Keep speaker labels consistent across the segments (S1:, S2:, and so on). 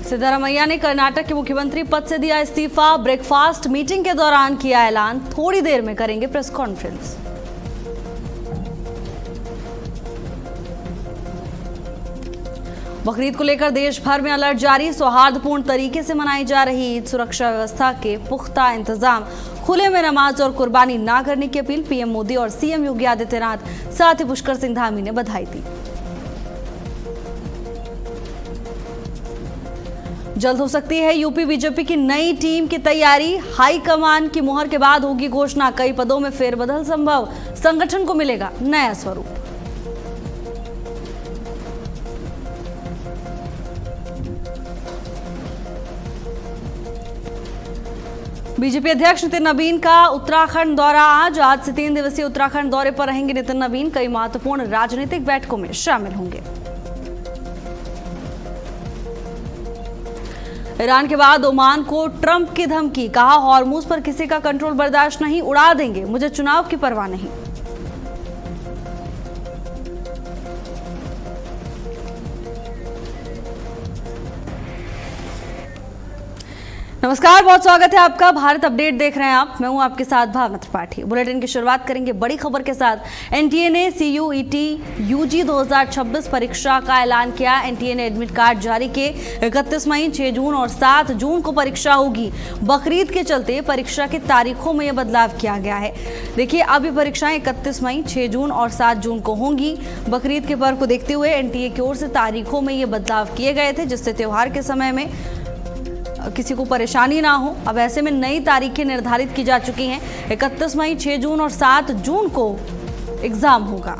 S1: सिद्धारमैया ने कर्नाटक के मुख्यमंत्री पद से दिया इस्तीफा। ब्रेकफास्ट मीटिंग के दौरान किया ऐलान, थोड़ी देर में करेंगे प्रेस कॉन्फ्रेंस। बकरीद को लेकर देश भर में अलर्ट जारी। सौहार्दपूर्ण तरीके से मनाई जा रही ईद, सुरक्षा व्यवस्था के पुख्ता इंतजाम, खुले में नमाज और कुर्बानी ना करने की अपील। पीएम मोदी और सीएम योगी आदित्यनाथ, साथ ही पुष्कर सिंह धामी ने बधाई दी। जल्द हो सकती है यूपी बीजेपी की नई टीम की तैयारी। हाईकमान की मुहर के बाद होगी घोषणा। कई पदों में फेरबदल संभव, संगठन को मिलेगा नया स्वरूप। बीजेपी अध्यक्ष नितिन नवीन का उत्तराखंड दौरा। आज से 3 दिवसीय उत्तराखंड दौरे पर रहेंगे नितिन नवीन। कई महत्वपूर्ण राजनीतिक बैठकों में शामिल होंगे। ईरान के बाद ओमान को ट्रंप की धमकी। कहा, हॉर्मुज पर किसी का कंट्रोल बर्दाश्त नहीं, उड़ा देंगे, मुझे चुनाव की परवाह नहीं। नमस्कार, बहुत स्वागत है आपका। भारत अपडेट देख रहे हैं आप। मैं हूं आपके साथ भावना त्रिपाठी। बुलेटिन की शुरुआत करेंगे बड़ी खबर के साथ। एनटीए ने सीयूईटी यूजी 2026 परीक्षा का ऐलान किया। एनटीए ने एडमिट कार्ड जारी किए। 31 मई, 6 जून और 7 जून को परीक्षा होगी। बकरीद के चलते परीक्षा की तारीखों में यह बदलाव किया गया है। देखिए, अब ये परीक्षाएं 31 मई, 6 जून और 7 जून को होंगी। बकरीद के पर्व को देखते हुए एनटीए की ओर से तारीखों में ये बदलाव किए गए थे, जिससे त्योहार के समय में किसी को परेशानी ना हो। अब ऐसे में नई तारीखें निर्धारित की जा चुकी हैं। 31 मई, 6 जून और 7 जून को एग्जाम होगा।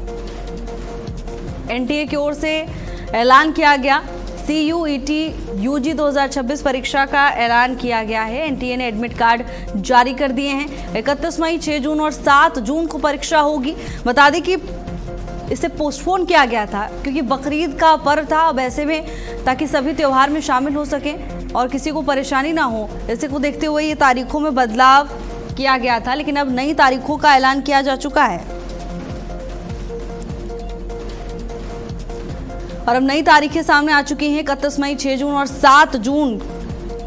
S1: एनटीए की ओर से ऐलान किया गया। सीयूईटी यूजी 2026 परीक्षा का ऐलान किया गया है। एनटीए ने एडमिट कार्ड जारी कर दिए हैं। 31 मई, 6 जून और 7 जून को परीक्षा होगी। बता दें कि इसे पोस्टपोन किया गया था क्योंकि बकरीद का पर्व था। अब ऐसे में ताकि सभी त्योहार में शामिल हो सकें और किसी को परेशानी ना हो, इसे को देखते हुए ये तारीखों में बदलाव किया गया था। लेकिन अब नई तारीखों का ऐलान किया जा चुका है और अब नई तारीखें सामने आ चुकी हैं। 31 मई, 6 जून और 7 जून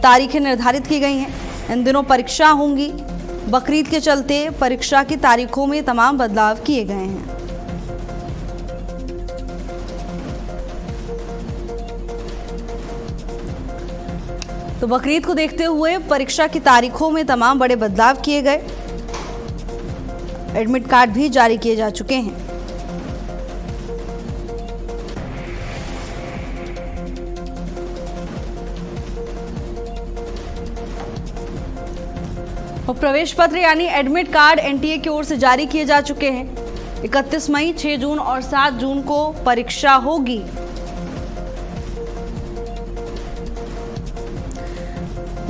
S1: तारीखें निर्धारित की गई हैं। इन दिनों परीक्षा होंगी। बकरीद के चलते परीक्षा की तारीखों में तमाम बदलाव किए गए हैं। तो बकरीद को देखते हुए परीक्षा की तारीखों में तमाम बड़े बदलाव किए गए। एडमिट कार्ड भी जारी किए जा चुके हैं। और प्रवेश पत्र यानी एडमिट कार्ड एनटीए की ओर से जारी किए जा चुके हैं। 31 मई, 6 जून और 7 जून को परीक्षा होगी।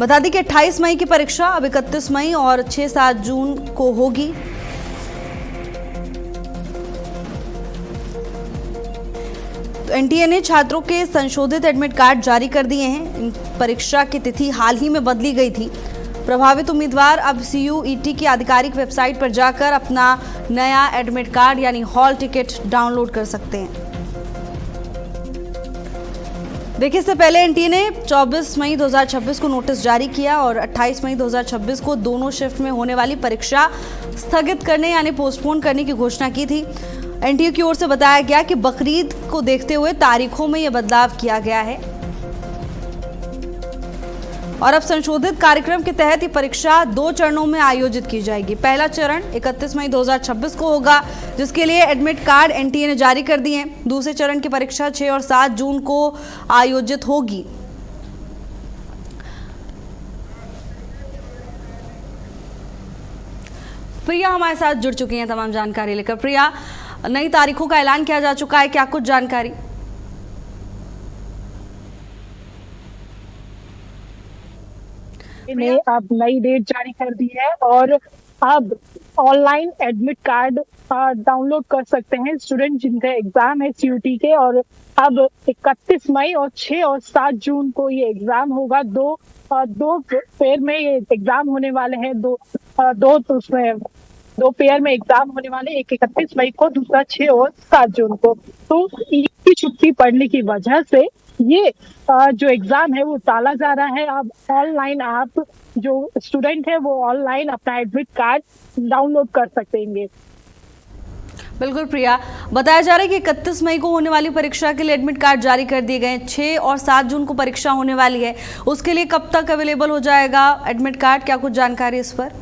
S1: बता दें कि 28 मई की परीक्षा अब 31 मई और 6-7 जून को होगी। तो एनटीए ने छात्रों के संशोधित एडमिट कार्ड जारी कर दिए हैं। इन परीक्षा की तिथि हाल ही में बदली गई थी। प्रभावित उम्मीदवार अब सीयूईटी की आधिकारिक वेबसाइट पर जाकर अपना नया एडमिट कार्ड यानी हॉल टिकट डाउनलोड कर सकते हैं। देखिए, इससे पहले एनटीए ने 24 मई 2026 को नोटिस जारी किया और 28 मई 2026 को दोनों शिफ्ट में होने वाली परीक्षा स्थगित करने यानी पोस्टपोन करने की घोषणा की थी। एनटीए की ओर से बताया गया कि बकरीद को देखते हुए तारीखों में यह बदलाव किया गया है और अब संशोधित कार्यक्रम के तहत ये परीक्षा 2 चरणों में आयोजित की जाएगी। पहला चरण 31 मई 2026 को होगा, जिसके लिए एडमिट कार्ड एनटीए ने जारी कर दिए हैं। दूसरे चरण की परीक्षा 6 और 7 जून को आयोजित होगी। प्रिया हमारे साथ जुड़ चुकी हैं तमाम जानकारी लेकर। प्रिया, नई तारीखों का ऐलान किया जा चुका है, क्या कुछ जानकारी?
S2: ने अब नई डेट जारी कर दी है और अब ऑनलाइन एडमिट कार्ड डाउनलोड कर सकते हैं स्टूडेंट जिनका एग्जाम है सीयूटी के। और अब 31 मई और 6 और 7 जून को ये एग्जाम होगा। दो फेयर में ये एग्जाम होने वाले हैं। दो पेयर में एग्जाम होने वाले, एक 31 मई को, दूसरा 6 और 7 जून को। तो की छुट्टी पड़ने की वजह से ये जो एग्जाम है वो टाला जा रहा है। अब ऑनलाइन आप जो स्टूडेंट है वो ऑनलाइन अपना एडमिट कार्ड डाउनलोड कर सकेंगे।
S1: बिल्कुल प्रिया, बताया जा रहा है कि 31 मई को होने वाली परीक्षा के लिए एडमिट कार्ड जारी कर दिए गए हैं। 6 और 7 जून को परीक्षा होने वाली है, उसके लिए कब तक अवेलेबल हो जाएगा एडमिट कार्ड, क्या कुछ जानकारी इस पर?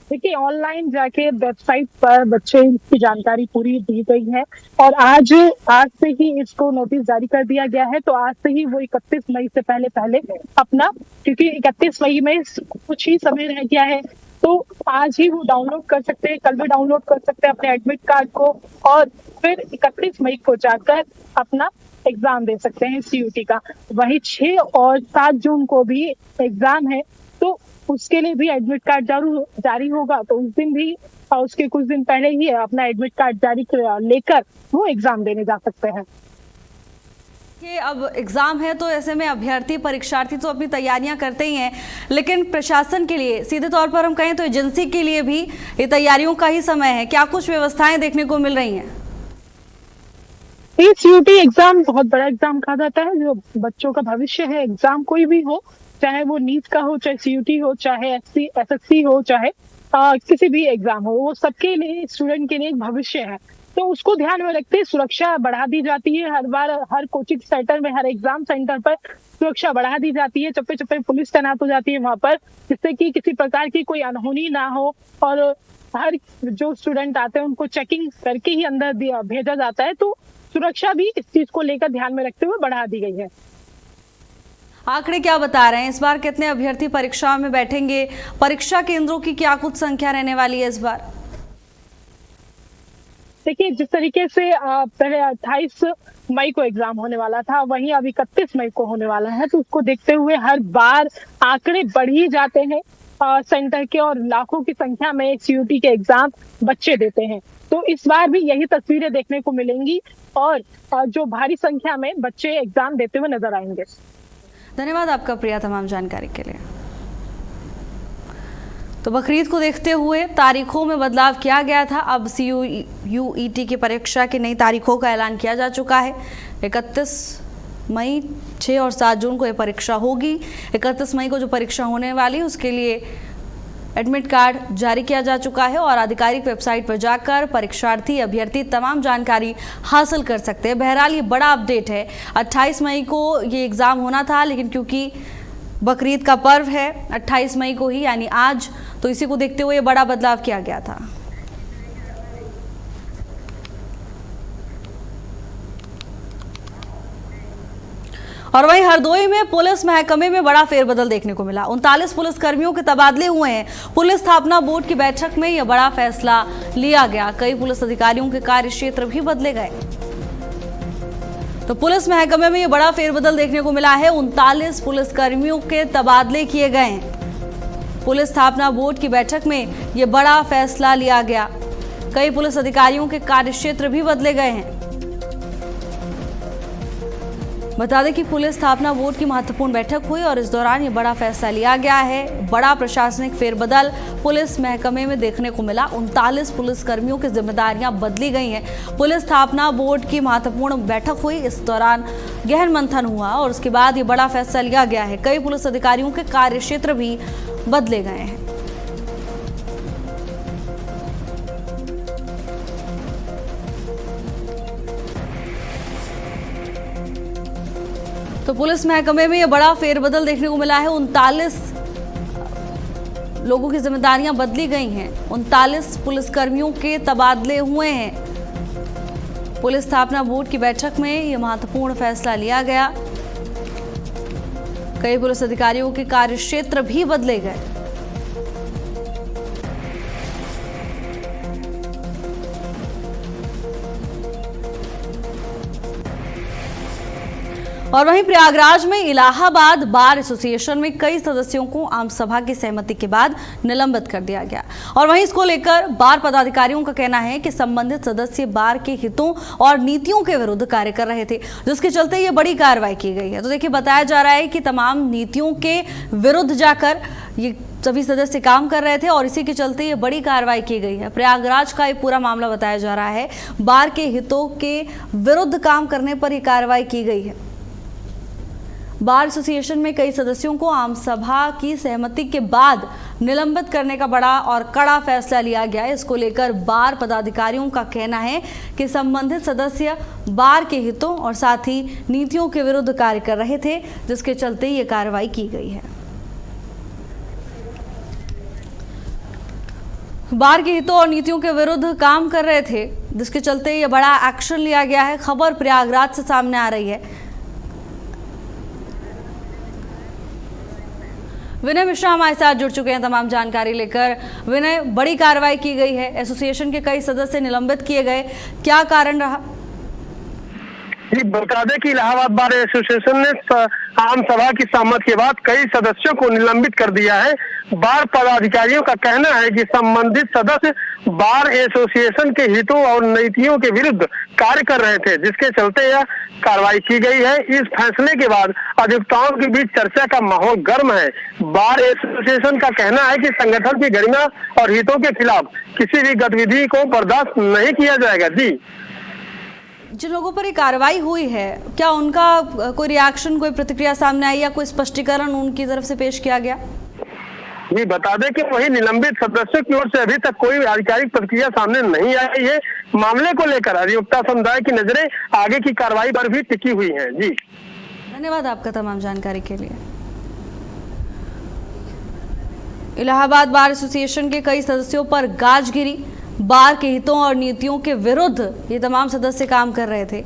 S2: देखिए, ऑनलाइन जाके वेबसाइट पर बच्चे की जानकारी पूरी दी गई है और आज से ही इसको नोटिस जारी कर दिया गया है। तो आज से ही वो 31 मई से पहले अपना, क्योंकि 31 मई में कुछ ही समय रह गया है, तो आज ही वो डाउनलोड कर सकते हैं, कल भी डाउनलोड कर सकते हैं अपने एडमिट कार्ड को और फिर 31 मई को जाकर अपना एग्जाम दे सकते हैं सीयूटी का। वहीं 6 और 7 जून को भी एग्जाम है, तो उसके लिए भी एडमिट कार्ड जारी होगा। तो उस दिन भी उसके कुछ दिन पहले ही अपना एडमिट कार्ड जारी लेकर वो एग्जाम देने जा सकते हैं।
S1: ये अब एग्जाम है तो ऐसे में अभ्यर्थी परीक्षार्थी तो अपनी तैयारियां करते ही हैं, लेकिन प्रशासन के लिए, सीधे तौर पर हम कहें तो एजेंसी के लिए भी ये तैयारियों का ही समय है। क्या कुछ व्यवस्थाएं देखने को मिल रही हैं?
S2: ये सीयूटी एग्जाम बहुत बड़ा एग्जाम कहा जाता है, जो बच्चों का भविष्य है। एग्जाम कोई भी हो, चाहे वो नीट का हो, चाहे सीयूटी हो, चाहे एसएससी हो, चाहे किसी भी एग्जाम हो, वो सबके लिए, स्टूडेंट के लिए एक भविष्य है। तो उसको ध्यान में रखते हुए सुरक्षा बढ़ा दी जाती है। हर बार हर कोचिंग सेंटर में, हर एग्जाम सेंटर पर सुरक्षा बढ़ा दी जाती है। चप्पे चप्पे पुलिस तैनात हो जाती है वहां पर, जिससे कि किसी प्रकार की कोई अनहोनी ना हो और हर जो स्टूडेंट आते हैं उनको चेकिंग करके ही अंदर भेजा जाता है। तो सुरक्षा भी इस चीज को लेकर ध्यान में रखते हुए बढ़ा दी गई है।
S1: आंकड़े क्या बता रहे हैं, इस बार कितने अभ्यर्थी परीक्षा में बैठेंगे? परीक्षा केंद्रों की क्या कुछ संख्या रहने वाली है इस बार?
S2: देखिए, जिस तरीके से पहले 28 मई को एग्जाम होने वाला था, वहीं अब 31 मई को होने वाला है, तो उसको देखते हुए हर बार आंकड़े बढ़ ही जाते हैं सेंटर के और लाखों की संख्या में सीयूटी के एग्जाम बच्चे देते हैं। तो इस बार भी यही तस्वीरें देखने को मिलेंगी और जो भारी संख्या में बच्चे एग्जाम देते हुए नजर आएंगे।
S1: धन्यवाद आपका प्रिया तमाम जानकारी के लिए। तो बकरीद को देखते हुए तारीखों में बदलाव किया गया था। अब CUET की परीक्षा की नई तारीखों का ऐलान किया जा चुका है। 31 मई, 6 और 7 जून को ये परीक्षा होगी। 31 मई को जो परीक्षा होने वाली है उसके लिए एडमिट कार्ड जारी किया जा चुका है और आधिकारिक वेबसाइट पर जाकर परीक्षार्थी, अभ्यर्थी तमाम जानकारी हासिल कर सकते हैं। बहरहाल ये बड़ा अपडेट है। 28 मई को ये एग्ज़ाम होना था, लेकिन क्योंकि बकरीद का पर्व है 28 मई को ही, यानी आज, तो इसी को देखते हुए बड़ा बदलाव किया गया था। और वहीं हरदोई में पुलिस महकमे में बड़ा फेरबदल देखने को मिला। 39 पुलिस कर्मियों के तबादले हुए हैं। पुलिस स्थापना बोर्ड की बैठक में यह बड़ा फैसला लिया गया। कई पुलिस अधिकारियों के कार्य क्षेत्र भी बदले गए। तो पुलिस महकमे में यह बड़ा फेरबदल देखने को मिला है। 39 पुलिस कर्मियों के तबादले किए गए हैं। पुलिस स्थापना बोर्ड की बैठक में यह बड़ा फैसला लिया गया। कई पुलिस अधिकारियों के कार्य क्षेत्र भी बदले गए हैं। बता दें कि पुलिस स्थापना बोर्ड की महत्वपूर्ण बैठक हुई और इस दौरान ये बड़ा फैसला लिया गया है। बड़ा प्रशासनिक फेरबदल पुलिस महकमे में देखने को मिला। 39 पुलिस कर्मियों की जिम्मेदारियां बदली गई हैं। पुलिस स्थापना बोर्ड की महत्वपूर्ण बैठक हुई, इस दौरान गहन मंथन हुआ और उसके बाद ये बड़ा फैसला लिया गया है। कई पुलिस अधिकारियों के कार्य क्षेत्र भी बदले गए हैं। तो पुलिस महकमे में यह बड़ा फेरबदल देखने को मिला है। 39 लोगों की जिम्मेदारियां बदली गई हैं। 39 पुलिसकर्मियों के तबादले हुए हैं। पुलिस स्थापना बोर्ड की बैठक में यह महत्वपूर्ण फैसला लिया गया। कई पुलिस अधिकारियों के कार्य क्षेत्र भी बदले गए। और वहीं प्रयागराज में इलाहाबाद बार एसोसिएशन में कई सदस्यों को आम सभा की सहमति के बाद निलंबित कर दिया गया। और वहीं इसको लेकर बार पदाधिकारियों का कहना है कि संबंधित सदस्य बार के हितों और नीतियों के विरुद्ध कार्य कर रहे थे, जिसके चलते ये बड़ी कार्रवाई की गई है। तो देखिए, बताया जा रहा है कि तमाम नीतियों के विरुद्ध जाकर ये सभी सदस्य काम कर रहे थे और इसी के चलते ये बड़ी कार्रवाई की गई है। प्रयागराज का ये पूरा मामला बताया जा रहा है, बार के हितों के विरुद्ध काम करने पर ये कार्रवाई की गई है। बार एसोसिएशन में कई सदस्यों को आम सभा की सहमति के बाद निलंबित करने का बड़ा और कड़ा फैसला लिया गया है। इसको लेकर बार पदाधिकारियों का कहना है कि संबंधित सदस्य बार के हितों और साथ ही नीतियों के विरुद्ध कार्य कर रहे थे, जिसके चलते ये कार्रवाई की गई है। बार के हितों और नीतियों के विरुद्ध काम कर रहे थे, जिसके चलते ये बड़ा एक्शन लिया गया है। खबर प्रयागराज से सामने आ रही है। विनय मिश्रा हमारे साथ जुड़ चुके हैं तमाम जानकारी लेकर। विनय, बड़ी कार्रवाई की गई है, एसोसिएशन के कई सदस्य निलंबित किए गए, क्या कारण रहा?
S3: जी, बता दें कि इलाहाबाद बार एसोसिएशन ने आम सभा की सहमति के बाद कई सदस्यों को निलंबित कर दिया है। बार पदाधिकारियों का कहना है कि संबंधित सदस्य बार एसोसिएशन के हितों और नीतियों के विरुद्ध कार्य कर रहे थे, जिसके चलते यह कार्रवाई की गई है। इस फैसले के बाद अधिवक्ताओं के बीच चर्चा का माहौल गर्म है। बार एसोसिएशन का कहना है कि संगठन की गरिमा और हितों के खिलाफ किसी भी गतिविधि को बर्दाश्त नहीं किया जाएगा। जी,
S1: जिन लोगों पर ये कार्रवाई हुई है, क्या उनका कोई रिएक्शन, कोई प्रतिक्रिया सामने आई या कोई स्पष्टीकरण उनकी तरफ से पेश किया गया?
S3: जी, बता दें कि वही निलंबित सदस्यों की ओर से अभी तक कोई आधिकारिक प्रतिक्रिया सामने नहीं आई है। मामले को लेकर अधिवक्ता समुदाय की नजरें आगे की कार्रवाई पर भी टिकी हुई हैं। जी,
S1: धन्यवाद आपका तमाम जानकारी के लिए। इलाहाबाद बार एसोसिएशन के कई सदस्यों पर गाज गिरी। बार के हितों और नीतियों के विरुद्ध ये तमाम सदस्य काम कर रहे थे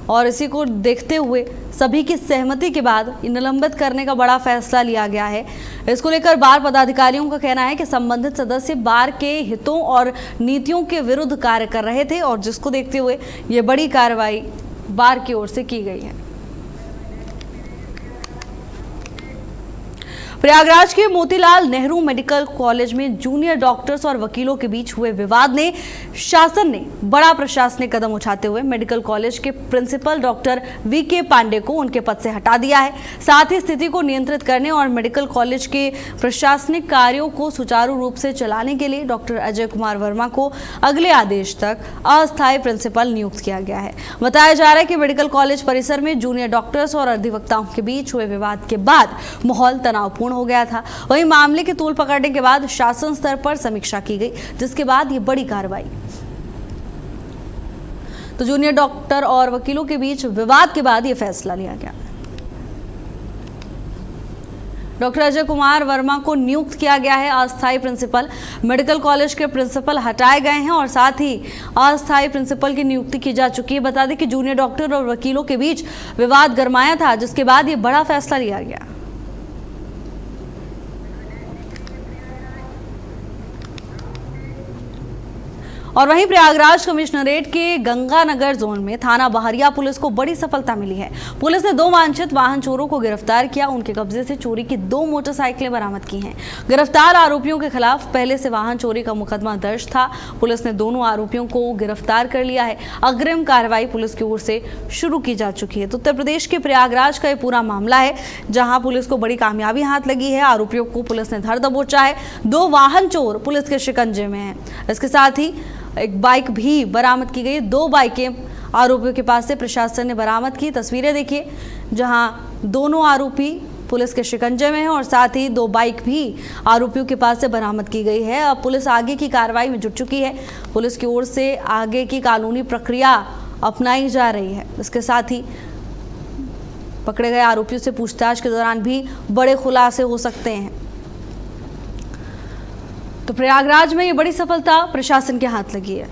S1: और इसी को देखते हुए सभी की सहमति के बाद निलंबित करने का बड़ा फैसला लिया गया है। इसको लेकर बार पदाधिकारियों का कहना है कि संबंधित सदस्य बार के हितों और नीतियों के विरुद्ध कार्य कर रहे थे और जिसको देखते हुए ये बड़ी कार्रवाई बार की ओर से की गई है। प्रयागराज के मोतीलाल नेहरू मेडिकल कॉलेज में जूनियर डॉक्टर्स और वकीलों के बीच हुए विवाद ने शासन ने बड़ा प्रशासनिक कदम उठाते हुए मेडिकल कॉलेज के प्रिंसिपल डॉक्टर वीके पांडे को उनके पद से हटा दिया है। साथ ही स्थिति को नियंत्रित करने और मेडिकल कॉलेज के प्रशासनिक कार्यों को सुचारू रूप से चलाने के लिए डॉक्टर अजय कुमार वर्मा को अगले आदेश तक अस्थायी प्रिंसिपल नियुक्त किया गया है। बताया जा रहा है कि मेडिकल कॉलेज परिसर में जूनियर डॉक्टर्स और अधिवक्ताओं के बीच हुए विवाद के बाद माहौल तनावपूर्ण हो गया था। वहीं मामले की तूल पकड़ने के बाद शासन स्तर पर समीक्षा की गई, जिसके बाद ये बड़ी कार्रवाई। तो जूनियर डॉक्टर और वकीलों के बीच विवाद के बाद ये फैसला लिया गया। डॉक्टर अजय कुमार वर्मा को नियुक्त किया गया है अस्थायी प्रिंसिपल। मेडिकल कॉलेज के प्रिंसिपल हटाए गए हैं और साथ ही अस्थायी प्रिंसिपल की नियुक्ति की जा चुकी है। बता दें कि जूनियर डॉक्टर और वकीलों के बीच विवाद गरमाया था, जिसके बाद ये बड़ा फैसला लिया गया। और वहीं प्रयागराज कमिश्नरेट के गंगानगर जोन में थाना बहरिया पुलिस को बड़ी सफलता मिली है। पुलिस ने 2 वांछित वाहन चोरों को गिरफ्तार किया। उनके कब्जे से चोरी की 2 मोटरसाइकिलें बरामद की हैं। गिरफ्तार आरोपियों के खिलाफ पहले से वाहन चोरी का मुकदमा दर्ज था। पुलिस ने दोनों आरोपियों को गिरफ्तार कर लिया है। अग्रिम कार्रवाई पुलिस की ओर से शुरू की जा चुकी है। तो उत्तर प्रदेश के प्रयागराज का ये पूरा मामला है, जहां पुलिस को बड़ी कामयाबी हाथ लगी है। आरोपियों को पुलिस ने धर दबोचा है। 2 वाहन चोर पुलिस के शिकंजे में हैं। इसके साथ ही एक बाइक भी बरामद की गई। 2 बाइकें आरोपियों के पास से प्रशासन ने बरामद की। तस्वीरें देखिए, जहां दोनों आरोपी पुलिस के शिकंजे में हैं और साथ ही 2 बाइक भी आरोपियों के पास से बरामद की गई है। अब पुलिस आगे की कार्रवाई में जुट चुकी है। पुलिस की ओर से आगे की कानूनी प्रक्रिया अपनाई जा रही है। इसके साथ ही पकड़े गए आरोपियों से पूछताछ के दौरान भी बड़े खुलासे हो सकते हैं। तो प्रयागराज में ये बड़ी सफलता प्रशासन के हाथ लगी है।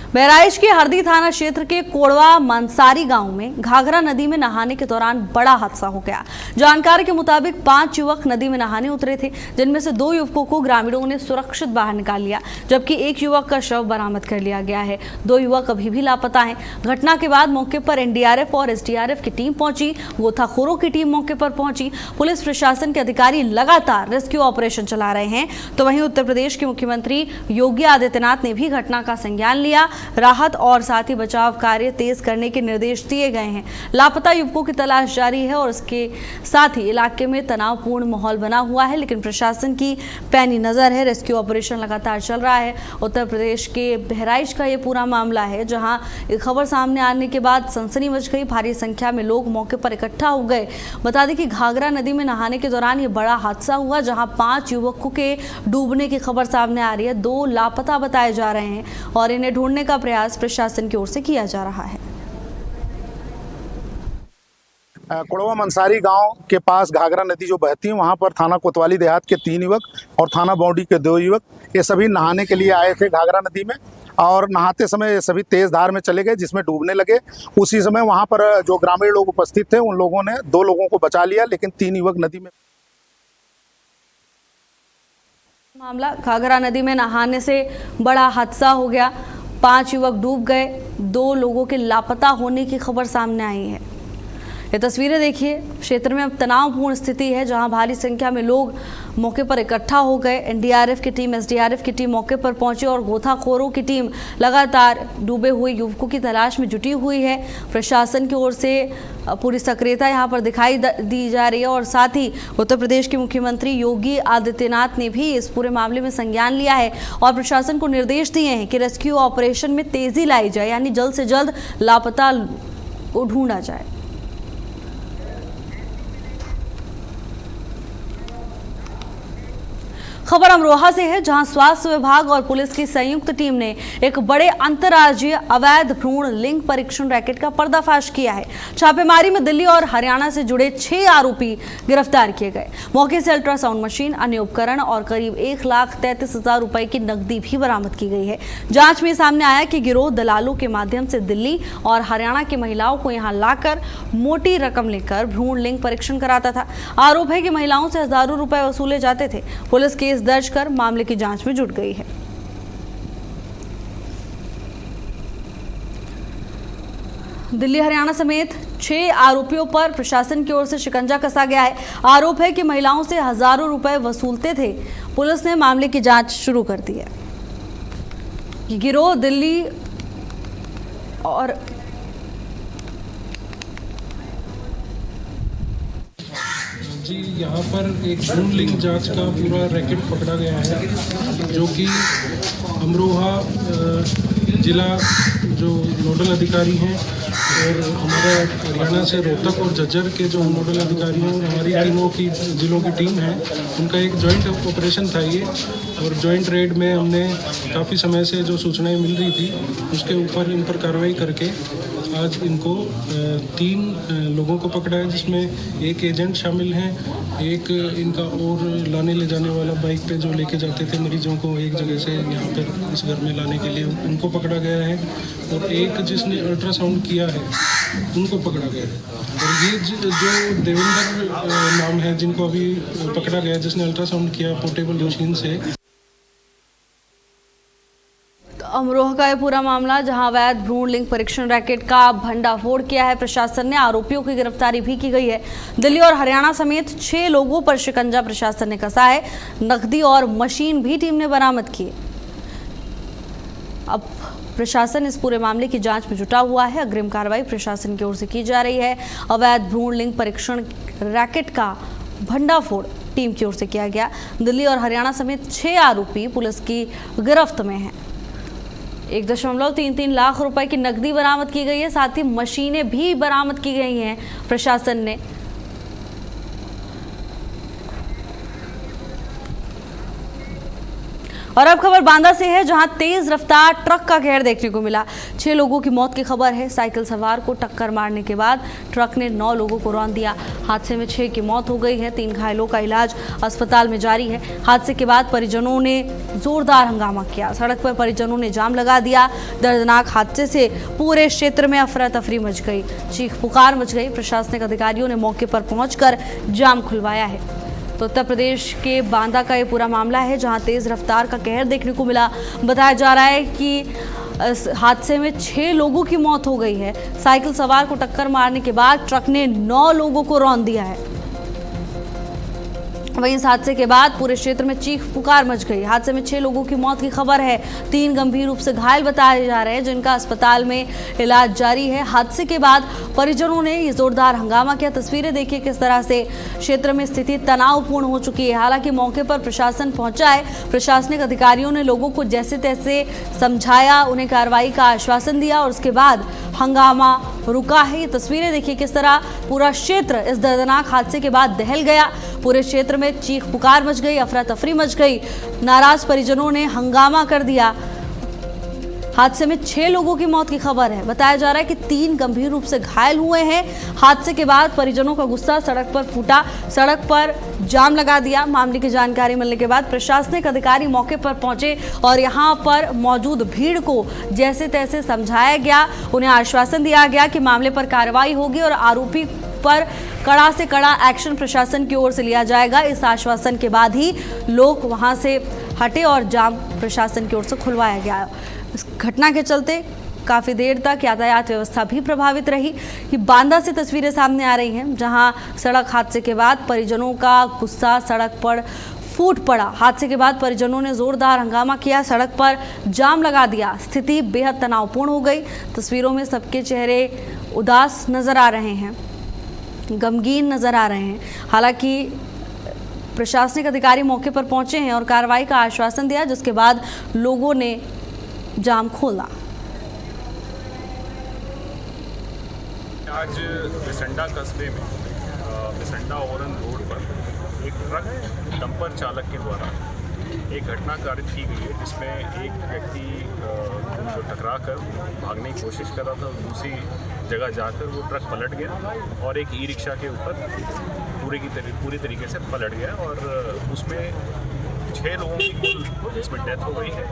S1: बहराइच के हरदी थाना क्षेत्र के कोड़वा मंसारी गांव में घाघरा नदी में नहाने के दौरान बड़ा हादसा हो गया। जानकारी के मुताबिक 5 युवक नदी में नहाने उतरे थे, जिनमें से 2 युवकों को ग्रामीणों ने सुरक्षित बाहर निकाल लिया, जबकि 1 युवक का शव बरामद कर लिया गया है। 2 युवक अभी भी लापता हैं। घटना के बाद मौके पर एनडीआरएफ और एसडीआरएफ की टीम पहुंची, गोताखोरों की टीम मौके पर पहुंची। पुलिस प्रशासन के अधिकारी लगातार रेस्क्यू ऑपरेशन चला रहे हैं। तो वहीं उत्तर प्रदेश के मुख्यमंत्री योगी आदित्यनाथ ने भी घटना का संज्ञान लिया। राहत और साथ ही बचाव कार्य तेज करने के निर्देश दिए गए हैं। लापता युवकों की तलाश जारी है और इसके साथ ही इलाके में तनावपूर्ण माहौल बना हुआ है, लेकिन प्रशासन की पैनी नजर है। रेस्क्यू ऑपरेशन लगातार चल रहा है। उत्तर प्रदेश के बहराइच का ये पूरा मामला है, जहां खबर सामने आने के बाद सनसनी मच गई। भारी संख्या में लोग मौके पर इकट्ठा हो गए। बता दें कि घाघरा नदी में नहाने के दौरान ये बड़ा हादसा हुआ, जहां 5 युवकों के डूबने की खबर सामने आ रही है। 2 लापता बताए जा रहे हैं और इन्हें ढूंढने का प्रयास प्रशासन की ओर से किया जा रहा है।
S4: कोड़वा मंसारी गांव के पास घाघरा नदी जो बहती है, वहां पर थाना कोतवाली देहात के 3 युवक और थाना बौंडी के 2 युवक, ये सभी नहाने के लिए आए थे घाघरा नदी में। और नहाते समय सभी तेज धार में चले गए, जिसमें डूबने लगे। उसी समय वहां पर जो ग्रामीण लोग उपस्थित थे, उन लोगों ने 2 लोगों को बचा लिया, लेकिन 3 युवक नदी में।
S1: मामला घाघरा नदी में नहाने से बड़ा हादसा हो गया। 5 युवक डूब गए, 2 लोगों के लापता होने की खबर सामने आई है। ये तस्वीरें देखिए, क्षेत्र में अब तनावपूर्ण स्थिति है, जहां भारी संख्या में लोग मौके पर इकट्ठा हो गए। एनडीआरएफ की टीम, एसडीआरएफ की टीम मौके पर पहुंची और गोताखोरों की टीम लगातार डूबे हुए युवकों की तलाश में जुटी हुई है। प्रशासन की ओर से पूरी सक्रियता यहां पर दिखाई दी जा रही है और साथ ही उत्तर प्रदेश के मुख्यमंत्री योगी आदित्यनाथ ने भी इस पूरे मामले में संज्ञान लिया है और प्रशासन को निर्देश दिए हैं कि रेस्क्यू ऑपरेशन में तेजी लाई जाए, यानी जल्द से जल्द लापता को ढूंढा जाए। खबर अमरोहा से है, जहां स्वास्थ्य विभाग और पुलिस की संयुक्त टीम ने एक बड़े अंतर्राज्यीय अवैध भ्रूण लिंग परीक्षण रैकेट का पर्दाफाश किया है। छापेमारी में दिल्ली और हरियाणा से जुड़े 6 आरोपी गिरफ्तार किए गए। मौके से अल्ट्रासाउंड मशीन, अन्य उपकरण और करीब 1,33,000 रुपए की नकदी भी बरामद की गई है। जांच में सामने आया कि गिरोह दलालों के माध्यम से दिल्ली और हरियाणा की महिलाओं को यहां लाकर मोटी रकम लेकर भ्रूण लिंग परीक्षण कराता था। आरोप है कि महिलाओं से हजारों रुपए वसूले जाते थे। पुलिस केस दर्ज कर मामले की जांच में जुट गई है। दिल्ली हरियाणा समेत 6 आरोपियों पर प्रशासन की ओर से शिकंजा कसा गया है। आरोप है कि महिलाओं से हजारों रुपए वसूलते थे। पुलिस ने मामले की जांच शुरू कर दी है। ये गिरोह दिल्ली और
S5: जी, यहाँ पर एक भ्रूण लिंग जांच का पूरा रैकेट पकड़ा गया है, जो कि अमरोहा जिला जो नोडल अधिकारी हैं और हमारे हरियाणा से रोहतक और झज्जर के जो नोडल अधिकारी हैं और हमारी टीमों की जिलों की टीम है, उनका एक जॉइंट ऑपरेशन था ये। और जॉइंट रेड में हमने काफ़ी समय से जो सूचनाएं मिल रही थी, उसके ऊपर इन पर कार्रवाई करके आज इनको 3 लोगों को पकड़ा है, जिसमें एक एजेंट शामिल हैं, एक इनका और लाने ले जाने वाला बाइक पे जो लेके जाते थे मरीजों को एक जगह से यहाँ पर इस घर में लाने के लिए, उनको पकड़ा गया है। और एक जिसने अल्ट्रासाउंड किया है, उनको पकड़ा गया है। और ये जो देवेंद्र नाम है, जिनको अभी पकड़ा गया, जिसने अल्ट्रासाउंड किया पोर्टेबल मशीन से।
S1: अमरोहा का यह पूरा मामला, जहां अवैध भ्रूण लिंग परीक्षण रैकेट का भंडाफोड़ किया है प्रशासन ने। आरोपियों की गिरफ्तारी भी की गई है। दिल्ली और हरियाणा समेत 6 लोगों पर शिकंजा प्रशासन ने कसा है। नकदी और मशीन भी टीम ने बरामद की। अब प्रशासन इस पूरे मामले की जांच में जुटा हुआ है। अग्रिम कार्रवाई प्रशासन की ओर से की जा रही है। अवैध भ्रूण लिंग परीक्षण रैकेट का भंडाफोड़ टीम की ओर से किया गया। दिल्ली और हरियाणा समेत 6 आरोपी पुलिस की गिरफ्त में हैं। 1.33 लाख रुपए की नकदी बरामद की गई है। साथ ही मशीनें भी बरामद की गई हैं प्रशासन ने। और अब खबर बांदा से है, जहां तेज रफ्तार ट्रक का कहर देखने को मिला। 6 लोगों की मौत की खबर है। साइकिल सवार को टक्कर मारने के बाद ट्रक ने 9 लोगों को रौंद दिया। हादसे में 6 की मौत हो गई है। 3 घायलों का इलाज अस्पताल में जारी है। हादसे के बाद परिजनों ने जोरदार हंगामा किया। सड़क पर परिजनों ने जाम लगा दिया। दर्दनाक हादसे से पूरे क्षेत्र में अफरा तफरी मच गई, चीख पुकार मच गई। प्रशासनिक अधिकारियों ने मौके पर पहुंचकर जाम खुलवाया है। तो उत्तर प्रदेश के बांदा का ये पूरा मामला है, जहां तेज रफ्तार का कहर देखने को मिला। बताया जा रहा है कि इस हादसे में 6 लोगों की मौत हो गई है। साइकिल सवार को टक्कर मारने के बाद ट्रक ने 9 लोगों को रौंद दिया है। वहीं इस हादसे के बाद पूरे क्षेत्र में चीख पुकार मच गई। हादसे में 6 लोगों की मौत की खबर है। 3 गंभीर रूप से घायल बताए जा रहे हैं, जिनका अस्पताल में इलाज जारी है। हादसे के बाद परिजनों ने ये जोरदार हंगामा किया। तस्वीरें देखिए किस तरह से क्षेत्र में स्थिति तनावपूर्ण हो चुकी है। हालांकि मौके पर प्रशासन पहुंचा है। प्रशासनिक अधिकारियों ने लोगों को जैसे तैसे समझाया, उन्हें कार्रवाई का आश्वासन दिया और उसके बाद हंगामा रुका है। ये तस्वीरें देखिए किस तरह पूरा क्षेत्र इस दर्दनाक हादसे के बाद दहल गया। पूरे क्षेत्र में चीख पुकार मच गई, अफरा तफरी मच गई। नाराज परिजनों ने हंगामा कर दिया। हादसे में 6 लोगों की मौत की खबर है। बताया जा रहा है कि 3 गंभीर रूप से घायल हुए हैं। हादसे के बाद परिजनों का गुस्सा सड़क पर फूटा, सड़क पर जाम लगा दिया। मामले की जानकारी मिलने के बाद प्रशासनिक अधिकारी मौके पर पहुंचे और यहां पर मौजूद भीड़ को जैसे तैसे समझाया गया। उन्हें आश्वासन दिया गया कि मामले पर कार्रवाई होगी और आरोपी पर कड़ा से कड़ा एक्शन प्रशासन की ओर से लिया जाएगा। इस आश्वासन के बाद ही लोग वहां से हटे और जाम प्रशासन की ओर से खुलवाया गया। इस घटना के चलते काफ़ी देर तक यातायात व्यवस्था भी प्रभावित रही। ये बांदा से तस्वीरें सामने आ रही हैं, जहां सड़क हादसे के बाद परिजनों का गुस्सा सड़क पर फूट पड़ा। हादसे के बाद परिजनों ने जोरदार हंगामा किया, सड़क पर जाम लगा दिया। स्थिति बेहद तनावपूर्ण हो गई। तस्वीरों में सबके चेहरे उदास नजर आ रहे हैं, गमगीन नजर आ रहे हैं। हालांकि प्रशासनिक अधिकारी मौके पर पहुंचे हैं और कार्रवाई का आश्वासन दिया, जिसके बाद लोगों ने जाम खोला।
S6: आज बिसंडा कस्बे में बिसंडा ओरन रोड पर एक ट्रक डंपर चालक के द्वारा एक घटना कारित की गई है, जिसमें एक व्यक्ति जो टकरा कर भागने की कोशिश कर रहा था, दूसरी जगह जाकर वो ट्रक पलट गया और एक ई रिक्शा के ऊपर पूरी तरीके से पलट गया और उसमें 6 लोगों की कुल इसमें डेथ हो गई है,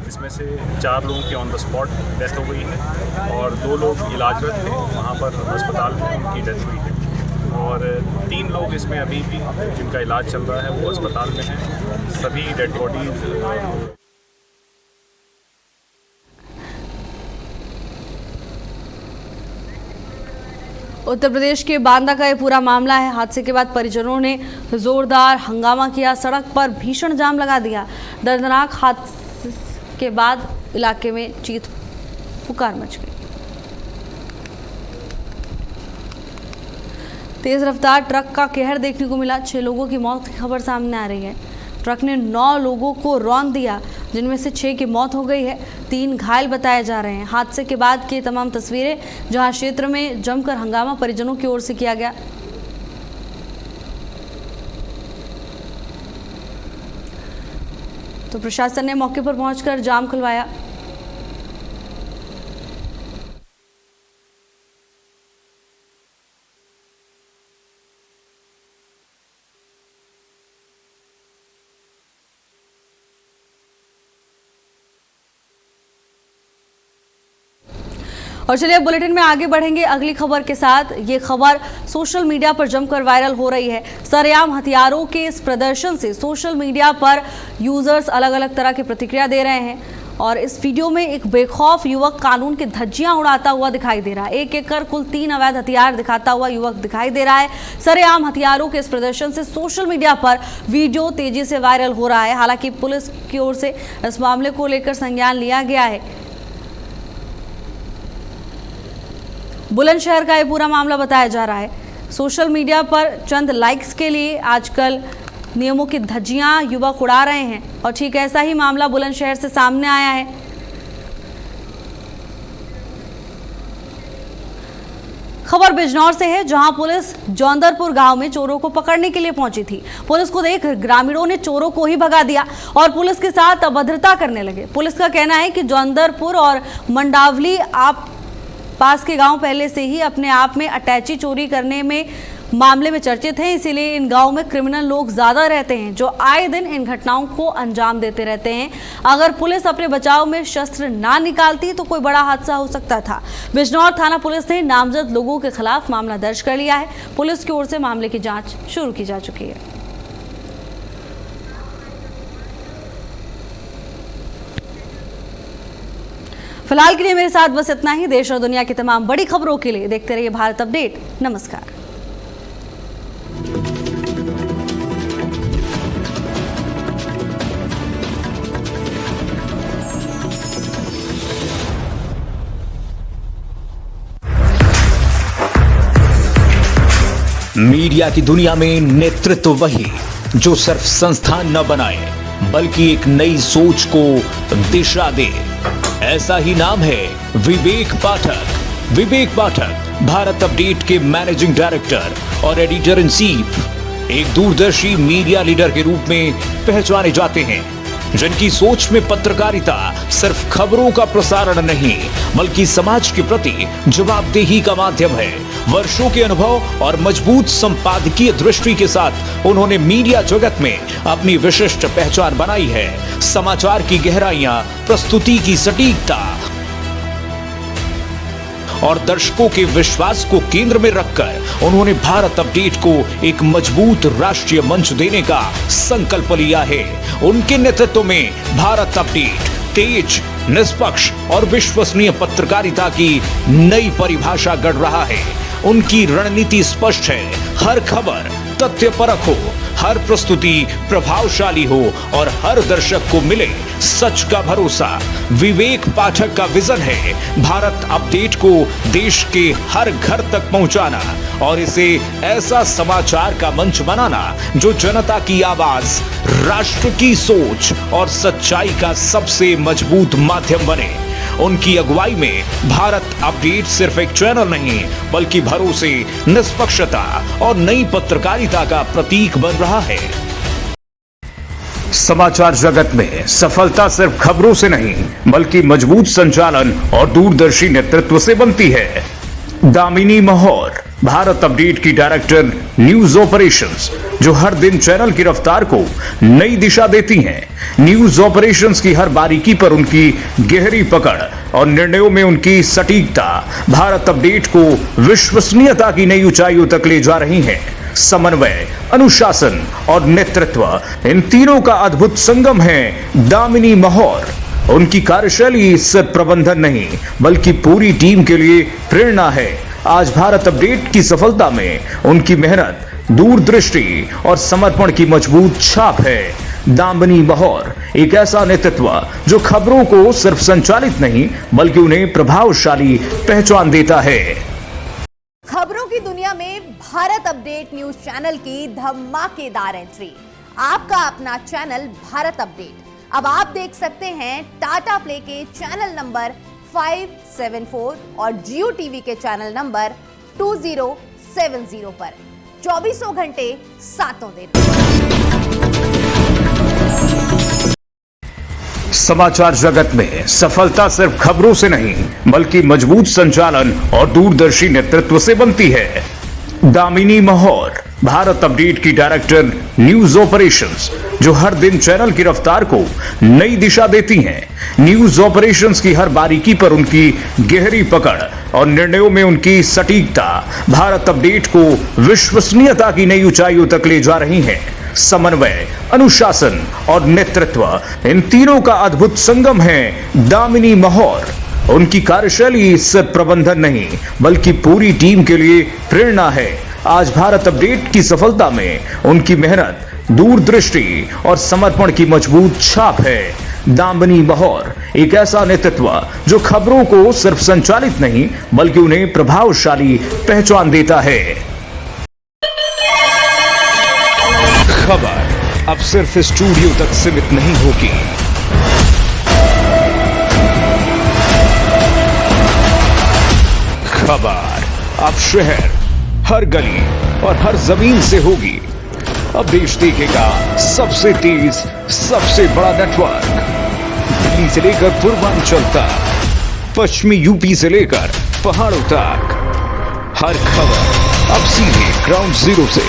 S6: जिसमें से 4 लोगों की ऑन द स्पॉट डेथ हो गई है और 2 लोग इलाजरत थे, वहाँ पर अस्पताल में उनकी डेथ हुई है और 3 लोग इसमें अभी भी जिनका इलाज चल रहा है वो अस्पताल में हैं। सभी डेड बॉडीज
S1: उत्तर प्रदेश के बांदा का ये पूरा मामला है। हादसे के बाद परिजनों ने जोरदार हंगामा किया, सड़क पर भीषण जाम लगा दिया। दर्दनाक हादसे के बाद इलाके में चीख पुकार मच गई। तेज रफ्तार ट्रक का कहर देखने को मिला। 6 लोगों की मौत की खबर सामने आ रही है। ट्रक ने 9 लोगों को रौंद दिया, जिनमें से 6 की मौत हो गई है। 3 घायल बताए जा रहे हैं। हादसे के बाद की तमाम तस्वीरें, जहां क्षेत्र में जमकर हंगामा परिजनों की ओर से किया गया। तो प्रशासन ने मौके पर पहुंचकर जाम खुलवाया। और चलिए अब बुलेटिन में आगे बढ़ेंगे अगली खबर के साथ। ये खबर सोशल मीडिया पर जमकर वायरल हो रही है। सरेआम हथियारों के इस प्रदर्शन से सोशल मीडिया पर यूजर्स अलग अलग तरह की प्रतिक्रिया दे रहे हैं और इस वीडियो में एक बेखौफ युवक कानून की धज्जियां उड़ाता हुआ दिखाई दे रहा है। एक कर कुल 3 अवैध हथियार दिखाता हुआ युवक दिखाई दे रहा है। सरेआम हथियारों के इस प्रदर्शन से सोशल मीडिया पर वीडियो तेजी से वायरल हो रहा है। हालांकि पुलिस की ओर से इस मामले को लेकर संज्ञान लिया गया है। बुलंदशहर का ये पूरा मामला बताया जा रहा है। सोशल मीडिया पर चंद लाइक्स के लिए आजकल नियमों की धज्जियां युवक उड़ा रहे हैं और ठीक ऐसा ही मामला बुलंदशहर से सामने आया है। खबर बिजनौर से है, जहां पुलिस जौंदरपुर गांव में चोरों को पकड़ने के लिए पहुंची थी। पुलिस को देख ग्रामीणों ने चोरों को ही भगा दिया और पुलिस के साथ अभद्रता करने लगे। पुलिस का कहना है कि जौंदरपुर और मंडावली पास के गांव पहले से ही अपने आप में अटैची चोरी करने में मामले में चर्चित हैं, इसीलिए इन गांव में क्रिमिनल लोग ज्यादा रहते हैं जो आए दिन इन घटनाओं को अंजाम देते रहते हैं। अगर पुलिस अपने बचाव में शस्त्र ना निकालती तो कोई बड़ा हादसा हो सकता था। बिजनौर थाना पुलिस ने नामजद लोगों के खिलाफ मामला दर्ज कर लिया है। पुलिस की ओर से मामले की जांच शुरू की जा चुकी है। फिलहाल के लिए मेरे साथ बस इतना ही। देश और दुनिया की तमाम बड़ी खबरों के लिए देखते रहिए भारत अपडेट। नमस्कार।
S7: मीडिया की दुनिया में नेतृत्व वही जो सिर्फ संस्थान न बनाए बल्कि एक नई सोच को दिशा दे। ऐसा ही नाम है विवेक पाठक। विवेक पाठक भारत अपडेट के मैनेजिंग डायरेक्टर और एडिटर इन चीफ एक दूरदर्शी मीडिया लीडर के रूप में पहचाने जाते हैं, जिनकी सोच में पत्रकारिता सिर्फ खबरों का प्रसारण नहीं बल्कि समाज के प्रति जवाबदेही का माध्यम है। वर्षों के अनुभव और मजबूत संपादकीय दृष्टि के साथ उन्होंने मीडिया जगत में अपनी विशिष्ट पहचान बनाई है। समाचार की गहराइयां, प्रस्तुति की सटीकता और दर्शकों के विश्वास को केंद्र में रखकर उन्होंने भारत अपडेट को एक मजबूत राष्ट्रीय मंच देने का संकल्प लिया है। उनके नेतृत्व में भारत अपडेट तेज, निष्पक्ष और विश्वसनीय पत्रकारिता की नई परिभाषा गढ़ रहा है। उनकी रणनीति स्पष्ट है, हर खबर तथ्यपरक हो, हर प्रस्तुति प्रभावशाली हो और हर दर्शक को मिले सच का भरोसा। विवेक पाठक का विजन है भारत अपडेट को देश के हर घर तक पहुंचाना और इसे ऐसा समाचार का मंच बनाना जो जनता की आवाज, राष्ट्र की सोच और सच्चाई का सबसे मजबूत माध्यम बने। उनकी अगुवाई में भारत अपडेट सिर्फ एक चैनल नहीं बल्कि भरोसे, निष्पक्षता और नई पत्रकारिता का प्रतीक बन रहा है। समाचार जगत में सफलता सिर्फ खबरों से नहीं बल्कि मजबूत संचालन और दूरदर्शी नेतृत्व से बनती है। दामिनी महौर भारत अपडेट की डायरेक्टर न्यूज ऑपरेशंस, जो हर दिन चैनल की रफ्तार को नई दिशा देती हैं। न्यूज ऑपरेशंस की हर बारीकी पर उनकी गहरी पकड़ और निर्णयों में उनकी सटीकता भारत अपडेट को विश्वसनीयता की नई ऊंचाइयों तक ले जा रही हैं। समन्वय, अनुशासन और नेतृत्व, इन तीनों का अद्भुत संगम है दामिनी महौर। उनकी कार्यशैली सिर्फ प्रबंधन नहीं बल्कि पूरी टीम के लिए प्रेरणा है। आज भारत अपडेट की सफलता में उनकी मेहनत, दूरदृष्टि और समर्पण की मजबूत छाप है। दामिनी महौर एक ऐसा नेतृत्व जो खबरों को सिर्फ संचालित नहीं बल्कि उन्हें प्रभावशाली पहचान देता है।
S8: खबरों की दुनिया में भारत अपडेट न्यूज चैनल की धमाकेदार एंट्री। आपका अपना चैनल भारत अपडेट अब आप देख सकते हैं टाटा प्ले के चैनल नंबर 574 और जियो टीवी के चैनल नंबर 2070 पर 24 घंटे सातों दिन।
S7: समाचार जगत में सफलता सिर्फ खबरों से नहीं बल्कि मजबूत संचालन और दूरदर्शी नेतृत्व से बनती है। दामिनी महौर भारत अपडेट की डायरेक्टर न्यूज ऑपरेशंस, जो हर दिन चैनल की रफ्तार को नई दिशा देती हैं। न्यूज ऑपरेशंस की हर बारीकी पर उनकी गहरी पकड़ और निर्णयों में उनकी सटीकता भारत अपडेट को विश्वसनीयता की नई ऊंचाइयों तक ले जा रही हैं। समन्वय, अनुशासन और नेतृत्व, इन तीनों का अद्भुत संगम है दामिनी महौर। उनकी कार्यशैली सिर्फ प्रबंधन नहीं बल्कि पूरी टीम के लिए प्रेरणा है। आज भारत अपडेट की सफलता में उनकी मेहनत, दूरदृष्टि और समर्पण की मजबूत छाप है। दामिनी महौर एक ऐसा नेतृत्व जो खबरों को सिर्फ संचालित नहीं बल्कि उन्हें प्रभावशाली पहचान देता है। खबर अब सिर्फ स्टूडियो तक सीमित नहीं होगी। खबर अब शहर, हर गली और हर जमीन से होगी। अब देश देखेगा सबसे तेज, सबसे बड़ा नेटवर्क। दिल्ली से लेकर पूर्वांचल तक, पश्चिमी यूपी से लेकर पहाड़ों तक, हर खबर अब सीधे ग्राउंड जीरो से।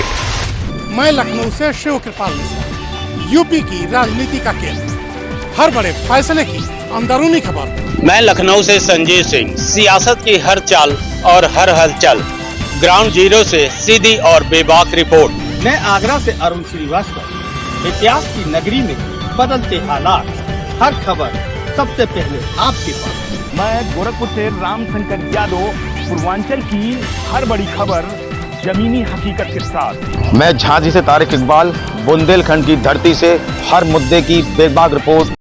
S9: मैं लखनऊ से शिव कृपाल मिश्रा, यूपी की राजनीति का केंद्र, हर बड़े फैसले की अंदरूनी खबर।
S10: मैं लखनऊ से संजीव सिंह, सियासत की हर चाल और हर हलचल, ग्राउंड जीरो से सीधी और बेबाक रिपोर्ट।
S11: मैं आगरा से अरुण श्रीवास्तव, इतिहास की नगरी में बदलते हालात, हर खबर सबसे पहले आपके पास।
S12: मैं गोरखपुर से रामशंकर यादव, पूर्वांचल की हर बड़ी खबर जमीनी हकीकत के साथ।
S13: मैं झांसी से तारिक इकबाल, बुंदेलखंड की धरती से हर मुद्दे की बेबाक रिपोर्ट।